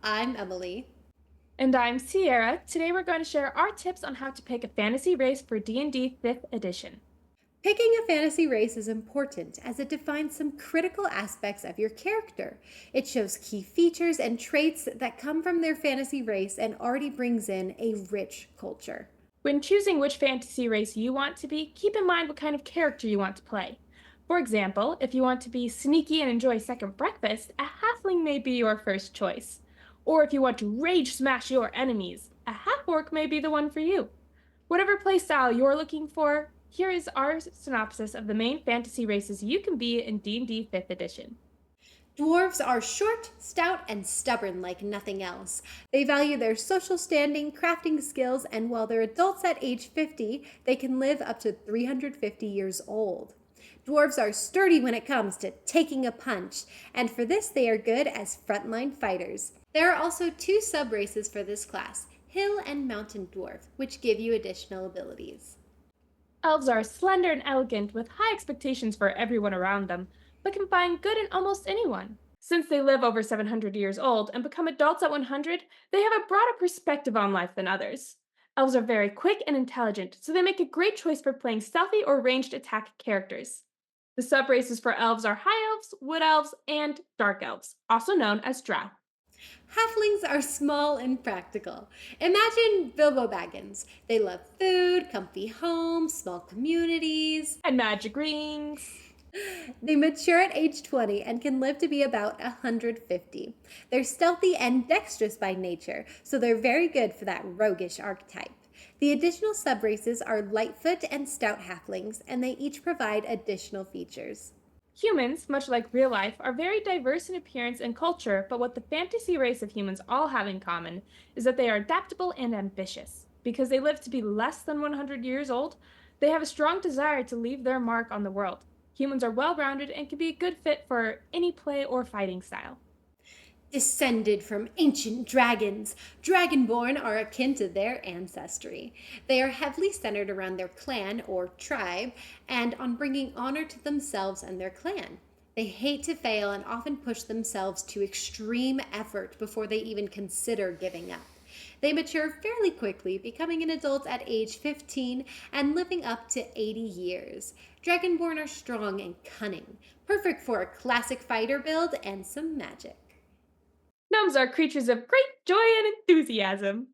I'm Emily. And I'm Sierra. Today we're going to share our tips on how to pick a fantasy race for D&D 5th edition. Picking a fantasy race is important as it defines some critical aspects of your character. It shows key features and traits that come from their fantasy race and already brings in a rich culture. When choosing which fantasy race you want to be, keep in mind what kind of character you want to play. For example, if you want to be sneaky and enjoy second breakfast, a halfling may be your first choice. Or if you want to rage smash your enemies, a half-orc may be the one for you. Whatever playstyle you're looking for, here is our synopsis of the main fantasy races you can be in D&D 5th edition. Dwarves are short, stout, and stubborn like nothing else. They value their social standing, crafting skills, and while they're adults at age 50, they can live up to 350 years old. Dwarves are sturdy when it comes to taking a punch, and for this they are good as frontline fighters. There are also two sub-races for this class, Hill and Mountain Dwarf, which give you additional abilities. Elves are slender and elegant with high expectations for everyone around them, but can find good in almost anyone. Since they live over 700 years old and become adults at 100, they have a broader perspective on life than others. Elves are very quick and intelligent, so they make a great choice for playing stealthy or ranged attack characters. The subraces for elves are high elves, wood elves, and dark elves, also known as drow. Halflings are small and practical. Imagine Bilbo Baggins. They love food, comfy homes, small communities. And magic rings. They mature at age 20 and can live to be about 150. They're stealthy and dexterous by nature, so they're very good for that roguish archetype. The additional subraces are Lightfoot and Stout Halflings, and they each provide additional features. Humans, much like real life, are very diverse in appearance and culture, but what the fantasy race of humans all have in common is that they are adaptable and ambitious. Because they live to be less than 100 years old, they have a strong desire to leave their mark on the world. Humans are well rounded and can be a good fit for any play or fighting style. Descended from ancient dragons, Dragonborn are akin to their ancestry. They are heavily centered around their clan or tribe and on bringing honor to themselves and their clan. They hate to fail and often push themselves to extreme effort before they even consider giving up. They mature fairly quickly, becoming an adult at age 15 and living up to 80 years. Dragonborn are strong and cunning, perfect for a classic fighter build and some magic. Gnomes are creatures of great joy and enthusiasm.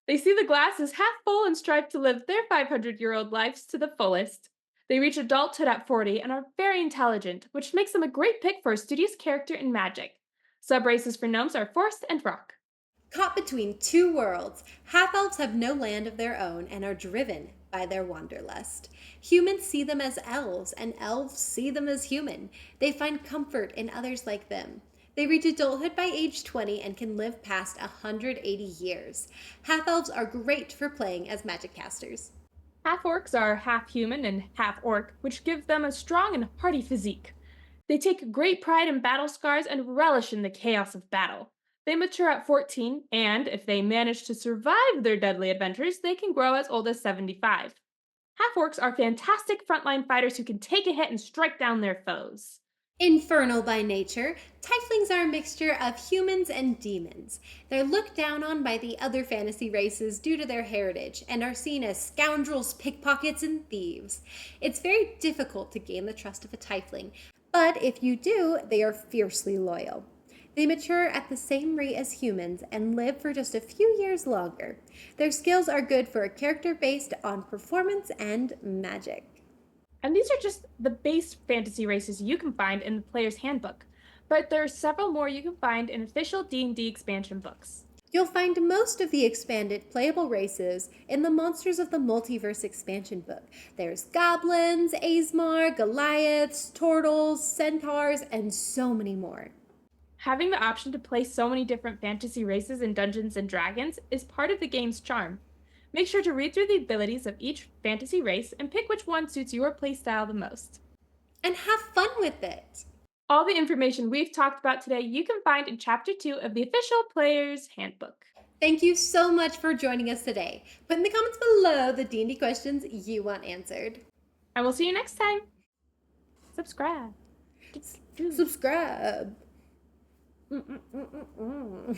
They see the glass as half full and strive to live their 500-year-old lives to the fullest. They reach adulthood at 40 and are very intelligent, which makes them a great pick for a studious character in magic. Subraces for gnomes are forest and rock. Caught between two worlds, half elves have no land of their own and are driven by their wanderlust. Humans see them as elves, and elves see them as human. They find comfort in others like them. They reach adulthood by age 20 and can live past 180 years. Half elves are great for playing as magic casters. Half orcs are half human and half orc, which gives them a strong and hardy physique. They take great pride in battle scars and relish in the chaos of battle. They mature at 14, and if they manage to survive their deadly adventures, they can grow as old as 75. Half orcs are fantastic frontline fighters who can take a hit and strike down their foes. Infernal by nature, tieflings are a mixture of humans and demons. They're looked down on by the other fantasy races due to their heritage and are seen as scoundrels, pickpockets, and thieves. It's very difficult to gain the trust of a tiefling, but if you do, they are fiercely loyal. They mature at the same rate as humans and live for just a few years longer. Their skills are good for a character based on performance and magic. And these are just the base fantasy races you can find in the player's handbook, but there are several more you can find in official D&D expansion books. You'll find most of the expanded playable races in the Monsters of the Multiverse expansion book. There's goblins, Azmar, Goliaths, turtles, centaurs, and so many more. Having the option to play so many different fantasy races in Dungeons and Dragons is part of the game's charm. Make sure to read through the abilities of each fantasy race and pick which one suits your playstyle the most. And have fun with it! All the information we've talked about today you can find in Chapter 2 of the official Player's Handbook. Thank you so much for joining us today. Put in the comments below the D&D questions you want answered. And we'll see you next time. Subscribe. Subscribe. Mm-mm-mm-mm-mm.